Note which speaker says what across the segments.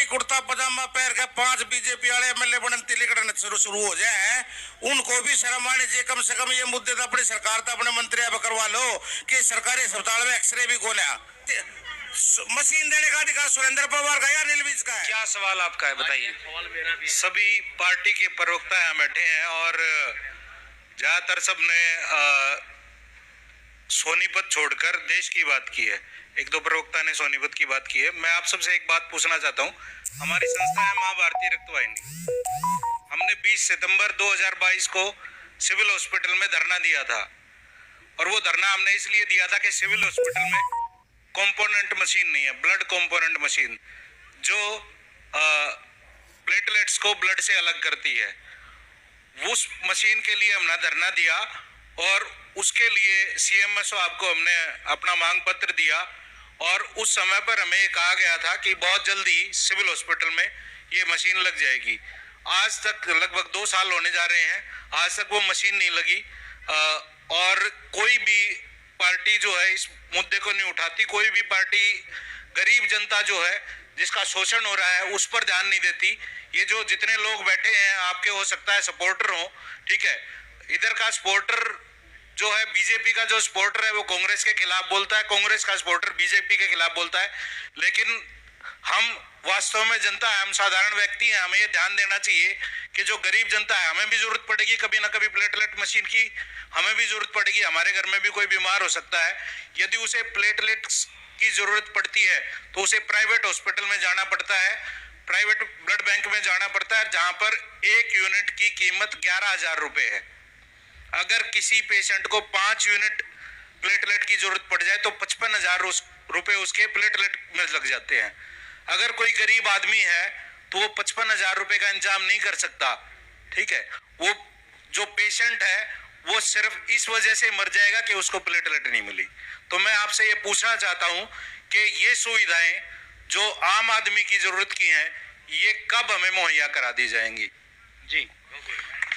Speaker 1: कुर्ता पजामा पहन के 5 बीजेपी वाले एमएलए बनती लिखना शुरू हो जाए, उनको भी शर्म आनी चाहिए। कम से कम ये मुद्दे तो अपनी सरकार तो अपने मंत्री अब करवा लो कि सरकारी अस्पताल में एक्सरे भी खोला, मशीन देने का अधिकार सुरेंद्र पवार का या अनिल विज का है।
Speaker 2: क्या सवाल आपका है, बताइए। सभी पार्टी के प्रवक्ता यहाँ बैठे हैं और ज्यादातर सबने सोनीपत छोड़कर देश की बात की है। एक दो प्रवक्ता ने सोनीपत की बात की है। मैं आप सबसे एक बात पूछना चाहता हूँ। हमारी संस्था है मां भारती रक्तवाहिनी। हमने 20 सितंबर 2022 को सिविल हॉस्पिटल में धरना दिया था और वो धरना हमने इसलिए दिया था कि सिविल हॉस्पिटल में कंपोनेंट मशीन नहीं है, ब्लड कंपोनेंट मशीन जो प्लेटलेट्स को ब्लड से अलग करती है। उस मशीन के लिए हमने धरना दिया और उसके लिए सीएमएसओ आपको हमने अपना मांग पत्र दिया और उस समय पर हमें ये कहा गया था कि बहुत जल्दी सिविल हॉस्पिटल में ये मशीन लग जाएगी। आज तक लगभग 2 साल होने जा रहे हैं, आज तक वो मशीन नहीं लगी और कोई भी पार्टी जो है इस मुद्दे को नहीं उठाती। कोई भी पार्टी गरीब जनता जो है जिसका शोषण हो रहा है उस पर ध्यान नहीं देती। ये जो जितने लोग बैठे हैं आपके हो सकता है सपोर्टर हो, ठीक है, इधर का सपोर्टर जो है बीजेपी का जो सपोर्टर है वो कांग्रेस के खिलाफ बोलता है, कांग्रेस का सपोर्टर बीजेपी के खिलाफ बोलता है। लेकिन हम वास्तव में जनता है, हम साधारण व्यक्ति हैं, हमें ये ध्यान देना चाहिए कि जो गरीब जनता है हमें भी जरूरत पड़ेगी कभी ना कभी प्लेटलेट मशीन की, हमें भी जरूरत पड़ेगी। हमारे घर में भी कोई बीमार हो सकता है, यदि उसे प्लेटलेट्स की जरूरत पड़ती है तो उसे प्राइवेट हॉस्पिटल में जाना पड़ता है, प्राइवेट ब्लड बैंक में जाना पड़ता है, जहां पर 1 यूनिट की कीमत 11,000 रुपए है। अगर किसी पेशेंट को 5 यूनिट प्लेटलेट की जरूरत पड़ जाए तो 55,000 रुपए उसके प्लेटलेट में लग जाते हैं। अगर कोई गरीब आदमी है तो वो 55,000 रुपए का इंतजाम नहीं कर सकता, ठीक है। वो जो पेशेंट है वो सिर्फ इस वजह से मर जाएगा कि उसको प्लेटलेट नहीं मिली। तो मैं आपसे ये पूछना चाहता हूं कि ये सुविधाएं जो आम आदमी की जरूरत की हैं ये कब हमें मुहैया करा दी जाएंगी? जी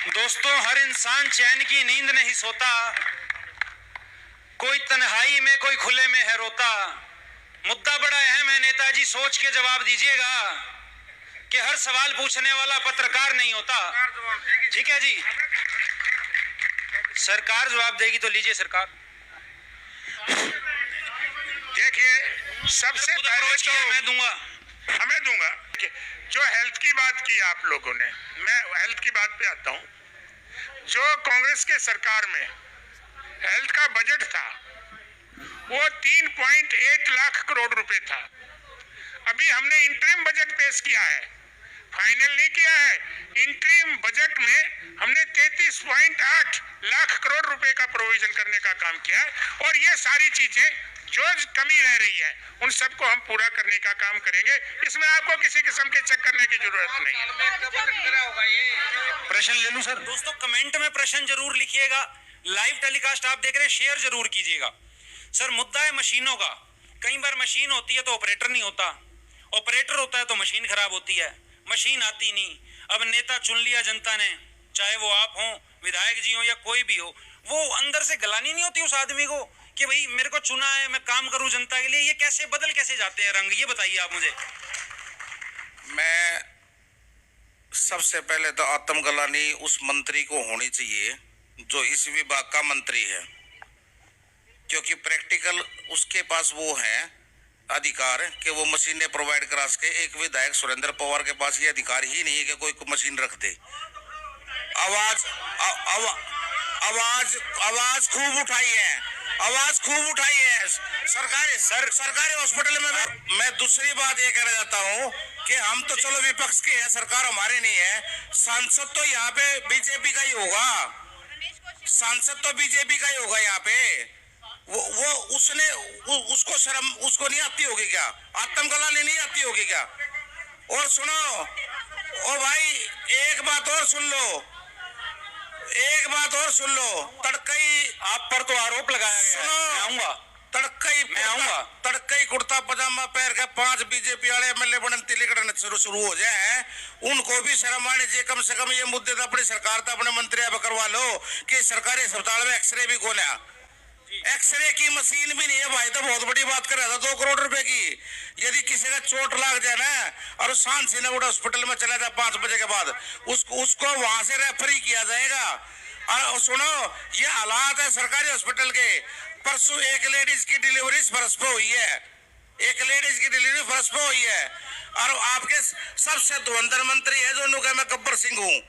Speaker 3: दोस्तों, हर इंसान चैन की नींद नहीं सोता, कोई तन्हाई में कोई खुले में है रोता। मुद्दा बड़ा अहम है नेताजी, सोच के जवाब दीजिएगा कि हर सवाल पूछने वाला पत्रकार नहीं होता। ठीक है जी, सरकार जवाब देगी तो लीजिए सरकार।
Speaker 4: देखिए, सबसे पहले तो
Speaker 3: मैं दूंगा,
Speaker 4: हमें दूंगा। जो हेल्थ की बात की आप लोगों ने, मैं हेल्थ की बात पे आता हूं। जो कांग्रेस के सरकार में हेल्थ का बजट था वो 3.8 लाख करोड़ रुपए था। अभी हमने इंटरिम बजट पेश किया है, फाइनल नहीं किया है। इंटरिम बजट में हमने 33.8 लाख करोड़ रुपए का प्रोविजन करने का काम किया है और ये सारी चीजें जो कमी रह रही है उन सबको हम पूरा करने का काम करेंगे। इसमें आपको किसी किस्म के चेक करने की जरूरत नहीं है।
Speaker 3: प्रश्न ले लूं सर? दोस्तों कमेंट में प्रश्न जरूर लिखिएगा, लाइव टेलीकास्ट आप देख रहे हैं शेयर जरूर कीजिएगा। सर मुद्दा है मशीनों का। कई बार मशीन होती है तो ऑपरेटर नहीं होता, ऑपरेटर होता है तो मशीन खराब होती है, मशीन आती नहीं। अब नेता चुन लिया जनता ने, चाहे वो आप हो, विधायक जी हो या कोई भी हो, वो अंदर से गलानी नहीं होती उस आदमी को कि भाई मेरे को चुना है, मैं काम करूं जनता के लिए। ये कैसे बदल कैसे जाते हैं रंग, ये बताइए आप मुझे।
Speaker 1: मैं सबसे पहले तो आत्मग्लानि उस मंत्री को होनी चाहिए जो इस विभाग का मंत्री है, क्योंकि प्रैक्टिकल उसके पास वो है अधिकार कि वो मशीनें प्रोवाइड करा सके। एक विधायक सुरेंद्र पवार के पास ये अधिकार ही नहीं है कि कोई मशीन रख दे। आवाज आवाज आवाज खूब उठाई है, आवाज खूब उठाई है सरकारी हॉस्पिटल में। मैं दूसरी बात ये कहना चाहता हूँ कि हम तो चलो विपक्ष के हैं, सरकार हमारे नहीं है। सांसद तो यहाँ पे बीजेपी का ही होगा, सांसद तो बीजेपी का ही होगा यहाँ पे। वो उसने उसको शर्म उसको नहीं आती होगी क्या? आत्मग्लानि नहीं आती होगी क्या? और सुनो ओ भाई, एक बात और सुन लो, एक बात और सुन लो। तड़कई
Speaker 3: आप पर तो आरोप लगाया गया है। मैं आऊंगा,
Speaker 1: तड़कई कुर्ता पजामा पहन के 5 बीजेपी वाले एमएलए बनती लिखना शुरू हो जाए, उनको भी शर्म आनी चाहिए। कम से कम ये मुद्दे तो अपनी सरकार तो अपने मंत्री अब करवा लो कि सरकारी अस्पताल में एक्सरे भी खोला, एक्सरे की मशीन भी नहीं है भाई, तो बहुत बड़ी बात कर रहा था 2 करोड़ रुपए की। यदि किसी का चोट लग जाए ना और शांति नगर हॉस्पिटल में चला जाए 5 बजे के बाद, उसको वहां से रेफरी किया जाएगा। और सुनो, ये हालात है सरकारी हॉस्पिटल के। परसों एक लेडीज की डिलीवरी फर्श पे हुई है, एक लेडीज की डिलीवरी फर्श पे हुई है। और आपके सबसे धुरंधर मंत्री है जो उन्होंने, मैं गब्बर सिंह हूँ,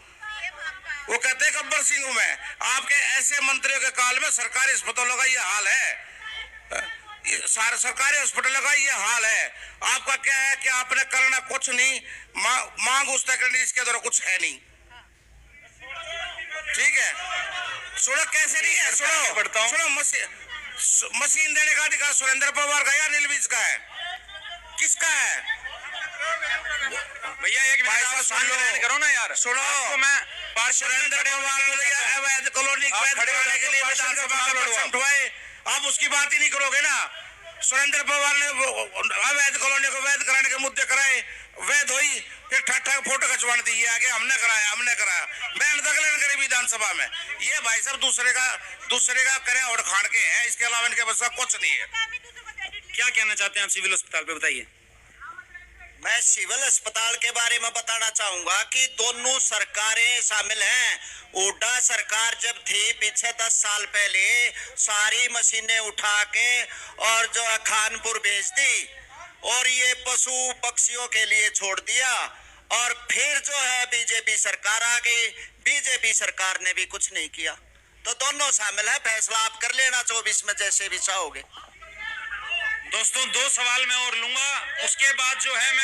Speaker 1: वो कहते हैं गब्बर सिंह हूं मैं। आपके ऐसे मंत्रियों के काल में सरकारी अस्पतालों का ये हाल है, सरकारी हॉस्पिटलों का ये हाल है। आपका क्या है कि आपने करना कुछ नहीं, मांग उस तक करनी जिसके द्वारा कुछ है नहीं। ठीक है, सुनो कैसे नहीं है, सुनो मशीन देने का अधिकार सुरेंद्र पवार का या अनिल विज का है, किसका है?
Speaker 3: भैया एक मिनट करो ना यार,
Speaker 1: सुनो,
Speaker 3: आपको मैं
Speaker 1: सुरेंद्र पवार अवैध कॉलोनी कराने के लिए विधानसभा का पक्ष उठवाए, आप उसकी बात ही नहीं करोगे ना। सुरेंद्र पवार ने अवैध कॉलोनी को वैध कराने के मुद्दे कराए, वैध हुई, फिर ठट्ठा फोटो खिंचवाने दी आगे, हमने कराया बैन दखलन करे विधानसभा में। ये भाई साहब दूसरे का करे और खान के हैं, इसके अलावा इनके बस का कुछ नहीं है।
Speaker 3: क्या कहना चाहते हैं आप सिविल अस्पताल पे, बताइए।
Speaker 5: मैं सिविल अस्पताल के बारे में बताना चाहूंगा कि दोनों सरकारें शामिल हैं। हुड्डा सरकार जब थी पीछे 10 साल पहले, सारी मशीनें उठा के और जो है खानपुर भेज दी और ये पशु पक्षियों के लिए छोड़ दिया। और फिर जो है बीजेपी सरकार आ गई, बीजेपी सरकार ने भी कुछ नहीं किया। तो दोनों शामिल है, फैसला आप कर लेना 24 में जैसे भी चाहोगे।
Speaker 3: दोस्तों 2 सवाल मैं और लूंगा, उसके बाद जो है मैं